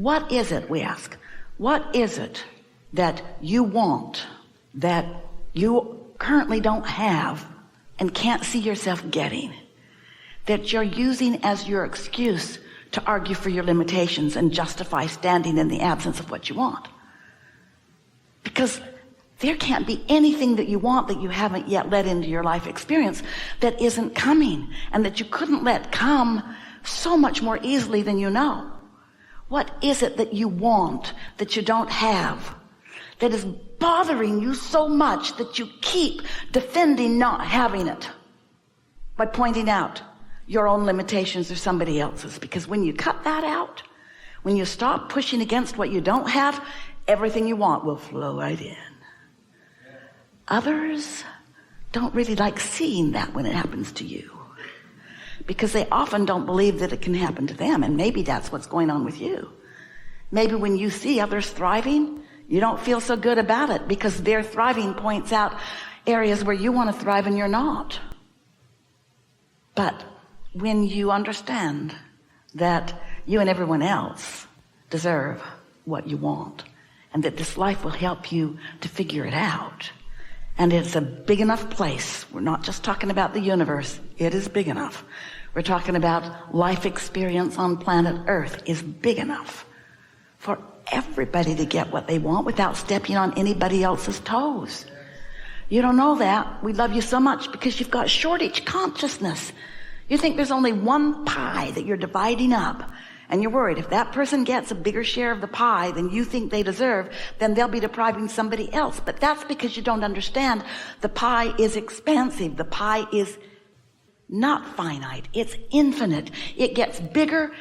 What is it, we ask, what is it that you want that you currently don't have and can't see yourself getting, that you're using as your excuse to argue for your limitations and justify standing in the absence of what you want? Because there can't be anything that you want that you haven't yet let into your life experience that isn't coming, and that you couldn't let come so much more easily than you know. What is it that you want that you don't have, that is bothering you so much that you keep defending not having it by pointing out your own limitations or somebody else's? Because when you cut that out, when you stop pushing against what you don't have, everything you want will flow right in. Others don't really like seeing that when it happens to you, because they often don't believe that it can happen to them. And maybe that's what's going on with you. Maybe when you see others thriving, you don't feel so good about it because their thriving points out areas where you want to thrive and you're not. But when you understand that you and everyone else deserve what you want, and that this life will help you to figure it out, and it's a big enough place. We're not just talking about the universe. It is big enough. We're talking about life experience on planet Earth is big enough for everybody to get what they want without stepping on anybody else's toes. You don't know that. We love you so much because you've got shortage consciousness. You think there's only one pie that you're dividing up, and you're worried if that person gets a bigger share of the pie than you think they deserve, then they'll be depriving somebody else. But that's because you don't understand the pie is expansive. The pie is not finite. It's infinite. It gets bigger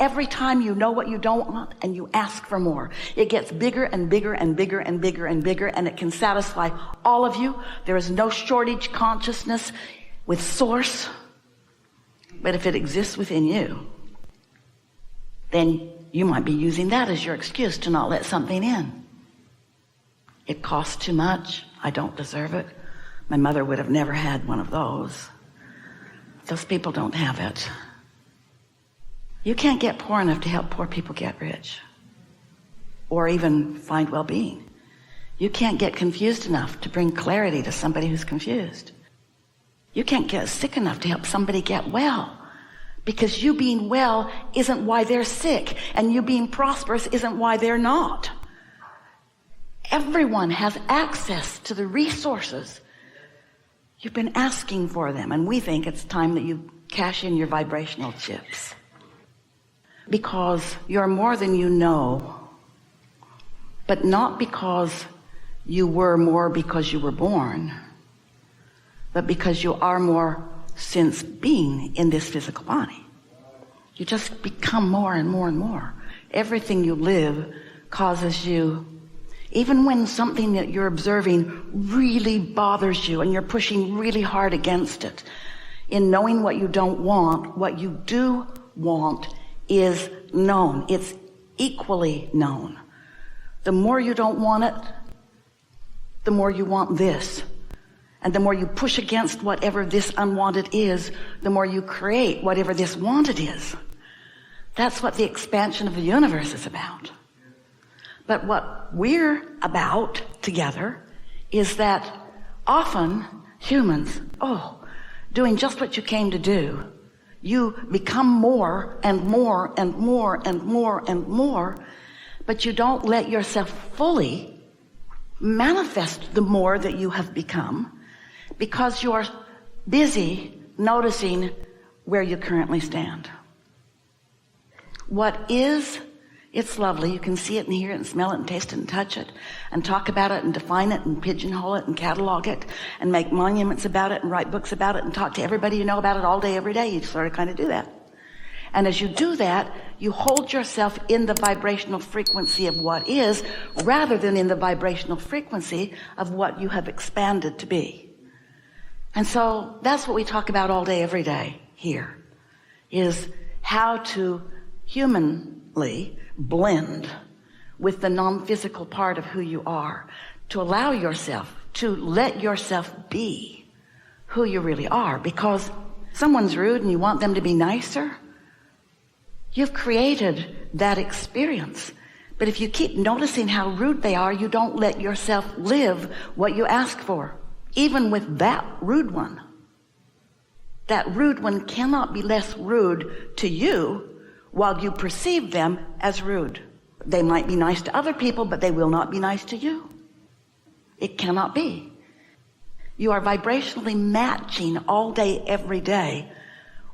every time you know what you don't want and you ask for more. It gets bigger and bigger and bigger and bigger and bigger, and it can satisfy all of you. There is no shortage consciousness with source. But if it exists within you, then you might be using that as your excuse to not let something in. It costs too much. I don't deserve it. My mother would have never had one of those. Those people don't have it. You can't get poor enough to help poor people get rich or even find well-being. You can't get confused enough to bring clarity to somebody who's confused. You can't get sick enough to help somebody get well, because you being well isn't why they're sick, and you being prosperous isn't why they're not. Everyone has access to the resources. You've been asking for them, and we think it's time that you cash in your vibrational chips, because you're more than you know, but not because you were more because you were born, but because you are more since being in this physical body. You just become more and more and more. Everything you live causes you, even when something that you're observing really bothers you and you're pushing really hard against it, in knowing what you don't want, what you do want is known. It's equally known. The more you don't want it, the more you want this. And the more you push against whatever this unwanted is, the more you create whatever this wanted is. That's what the expansion of the universe is about. But what we're about together is that often humans, doing just what you came to do, you become more and more and more and more and more, but you don't let yourself fully manifest the more that you have become, because you are busy noticing where you currently stand. What is, it's lovely. You can see it and hear it and smell it and taste it and touch it and talk about it and define it and pigeonhole it and catalog it and make monuments about it and write books about it and talk to everybody you know about it all day, every day. You sort of kind of do that. And as you do that, you hold yourself in the vibrational frequency of what is, rather than in the vibrational frequency of what you have expanded to be. And so that's what we talk about all day, every day here, is how to humanly blend with the non-physical part of who you are, to allow yourself, to let yourself be who you really are. Because someone's rude and you want them to be nicer, You've created that experience. But if you keep noticing how rude they are, you don't let yourself live what you ask for, even with that rude one. That rude one cannot be less rude to you while you perceive them as rude. They might be nice to other people, but they will not be nice to you. It cannot be. You are vibrationally matching all day, every day,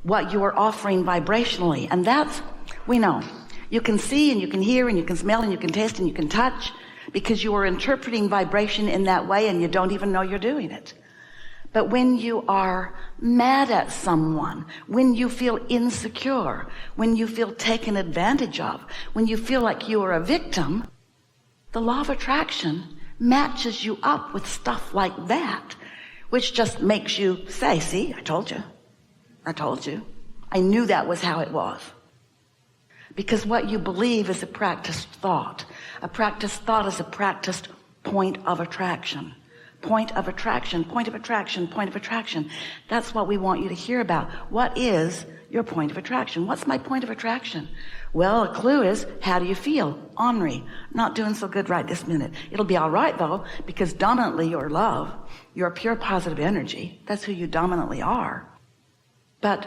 what you are offering vibrationally. And that's, we know. You can see and you can hear and you can smell and you can taste and you can touch because you are interpreting vibration in that way and you don't even know you're doing it. But when you are mad at someone, when you feel insecure, when you feel taken advantage of, when you feel like you are a victim, the law of attraction matches you up with stuff like that, which just makes you say, see, I told you. I told you. I knew that was how it was. Because what you believe is a practiced thought. A practiced thought is a practiced point of attraction. Point of attraction, point of attraction, point of attraction. That's what we want you to hear about. What is your point of attraction? What's my point of attraction? Well, a clue is, how do you feel? Ornery. Not doing so good right this minute. It'll be all right, though, because dominantly you're love. You're pure positive energy. That's who you dominantly are. But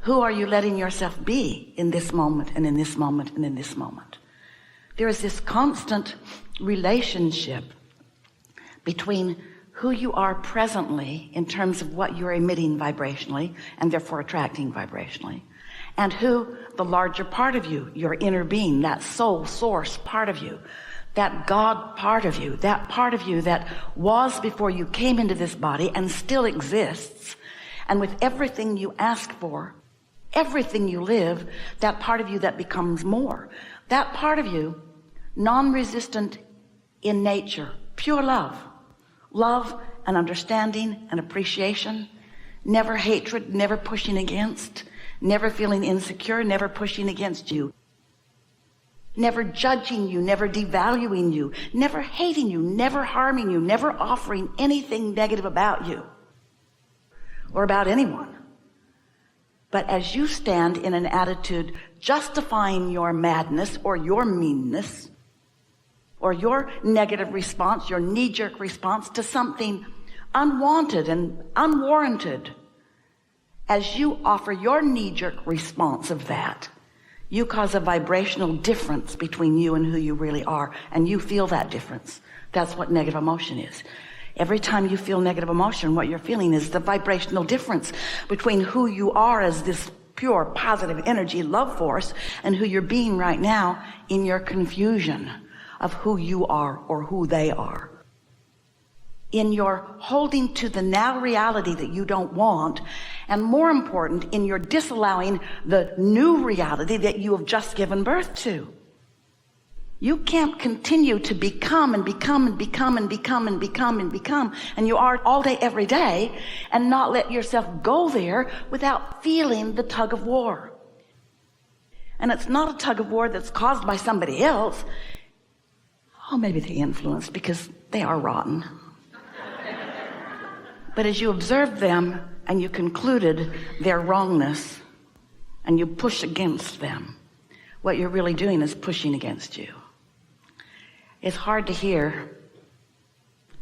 who are you letting yourself be in this moment and in this moment and in this moment? There is this constant relationship between who you are presently in terms of what you're emitting vibrationally and therefore attracting vibrationally, and who the larger part of you, your inner being, that soul source part of you, that God part of you, that part of you that was before you came into this body and still exists. And with everything you ask for, everything you live, that part of you that becomes more, that part of you, non-resistant in nature, pure love, love and understanding and appreciation, never hatred, never pushing against, never feeling insecure, never pushing against you, never judging you, never devaluing you, never hating you, never harming you, never offering anything negative about you or about anyone. But as you stand in an attitude justifying your madness or your meanness or your negative response, your knee-jerk response to something unwanted and unwarranted, as you offer your knee-jerk response of that, you cause a vibrational difference between you and who you really are, and you feel that difference. That's what negative emotion is. Every time you feel negative emotion, what you're feeling is the vibrational difference between who you are as this pure positive energy love force and who you're being right now in your confusion of who you are or who they are. In your holding to the now reality that you don't want, and more important, in your disallowing the new reality that you have just given birth to. You can't continue to become and become and become and become and become and become, and you are all day, every day, and not let yourself go there without feeling the tug of war. And it's not a tug of war that's caused by somebody else. Oh, maybe they influenced because they are rotten. But as you observed them and you concluded their wrongness and you push against them, what you're really doing is pushing against you. It's hard to hear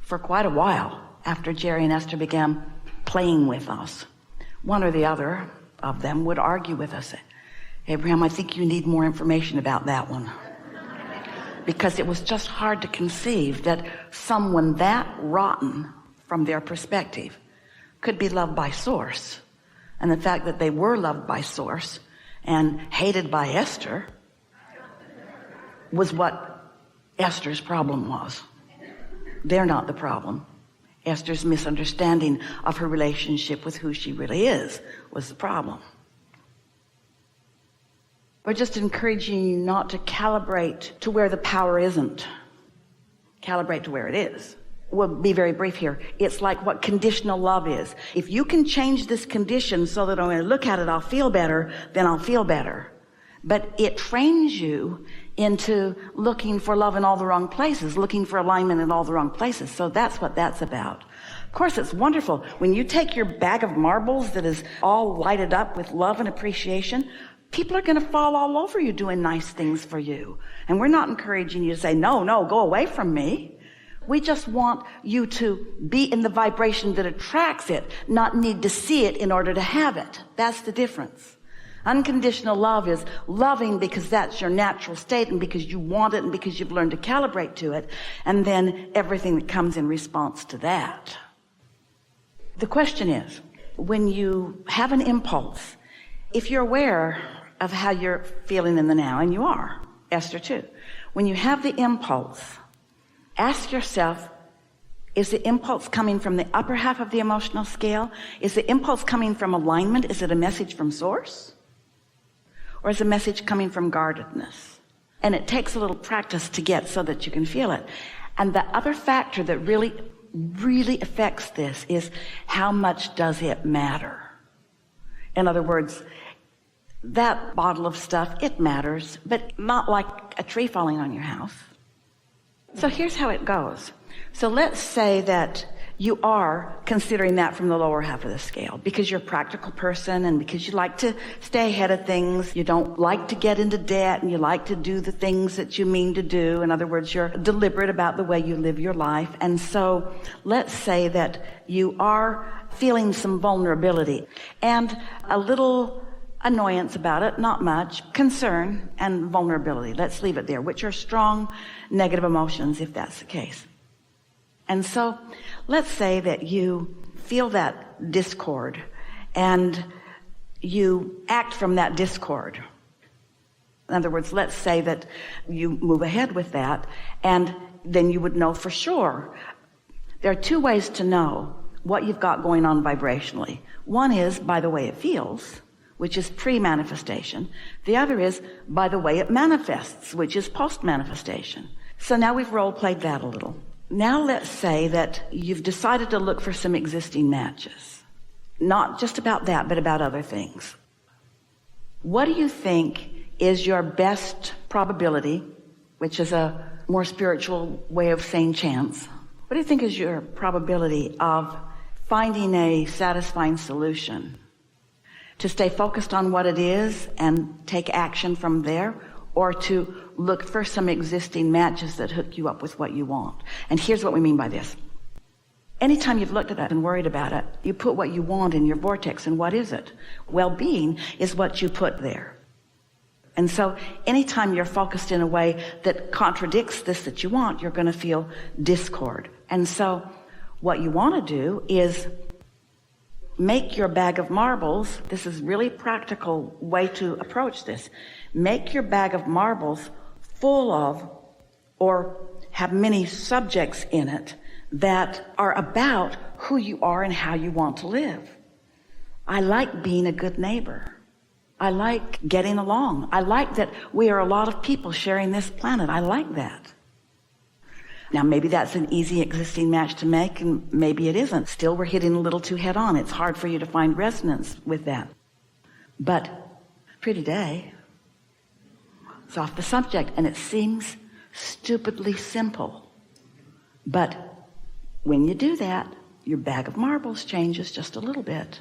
for quite a while after Jerry and Esther began playing with us. One or the other of them would argue with us. Abraham, I think you need more information about that one. Because it was just hard to conceive that someone that rotten from their perspective could be loved by source. And the fact that they were loved by source and hated by Esther was what Esther's problem was. They're not the problem. Esther's misunderstanding of her relationship with who she really is was the problem. We're just encouraging you not to calibrate to where the power isn't. Calibrate to where it is. We'll be very brief here. It's like what conditional love is. If you can change this condition so that when I look at it, I'll feel better, then I'll feel better. But it trains you into looking for love in all the wrong places, looking for alignment in all the wrong places. So that's what that's about. Of course, it's wonderful when you take your bag of marbles that is all lighted up with love and appreciation, people are going to fall all over you doing nice things for you. And we're not encouraging you to say, no, go away from me. We just want you to be in the vibration that attracts it, not need to see it in order to have it. That's the difference. Unconditional love is loving because that's your natural state and because you want it and because you've learned to calibrate to it, and then everything that comes in response to that. The question is, when you have an impulse, if you're aware of how you're feeling in the now, and you are, Esther too, when you have the impulse, ask yourself, is the impulse coming from the upper half of the emotional scale? Is the impulse coming from alignment? Is it a message from source? Or is a message coming from guardedness? And it takes a little practice to get so that you can feel it. And the other factor that really affects this is, how much does it matter? In other words, that bottle of stuff, it matters, but not like a tree falling on your house. So here's how it goes. So let's say that you are considering that from the lower half of the scale because you're a practical person and because you like to stay ahead of things. You don't like to get into debt and you like to do the things that you mean to do. In other words, you're deliberate about the way you live your life. And so let's say that you are feeling some vulnerability and a little annoyance about it, not much, concern and vulnerability. Let's leave it there, which are strong negative emotions if that's the case. And so let's say that you feel that discord and you act from that discord. In other words, let's say that you move ahead with that, and then you would know for sure. There are two ways to know what you've got going on vibrationally. One is by the way it feels, which is pre-manifestation. The other is by the way it manifests, which is post-manifestation. So now we've role-played that a little. Now let's say that you've decided to look for some existing matches. Not just about that, but about other things. What do you think is your best probability, which is a more spiritual way of saying chance? What do you think is your probability of finding a satisfying solution? To stay focused on what it is and take action from there, or to look for some existing matches that hook you up with what you want? And here's what we mean by this. Anytime you've looked at that and worried about it, you put what you want in your vortex. And what is it? Well-being is what you put there. And so anytime you're focused in a way that contradicts this that you want, you're going to feel discord. And so what you want to do is make your bag of marbles. This is really practical way to approach this. Make your bag of marbles full of, or have many subjects in it that are about who you are and how you want to live. I like being a good neighbor. I like getting along. I like that we are a lot of people sharing this planet. I like that. Now, maybe that's an easy existing match to make, and maybe it isn't. Still, we're hitting a little too head on. It's hard for you to find resonance with that. But pretty day, it's off the subject, and it seems stupidly simple. But when you do that, your bag of marbles changes just a little bit.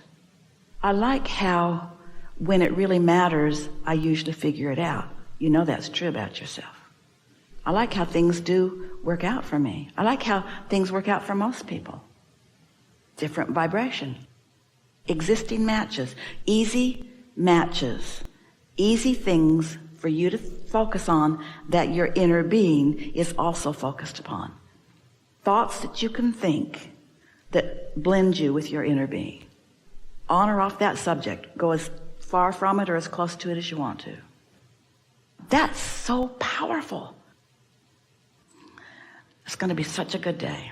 I like how when it really matters, I usually figure it out. You know that's true about yourself. I like how things do work out for me. I like how things work out for most people. Different vibration. Existing matches. Easy matches. Easy things for you to focus on that your inner being is also focused upon. Thoughts that you can think that blend you with your inner being. On or off that subject. Go as far from it or as close to it as you want to. That's so powerful. It's going to be such a good day.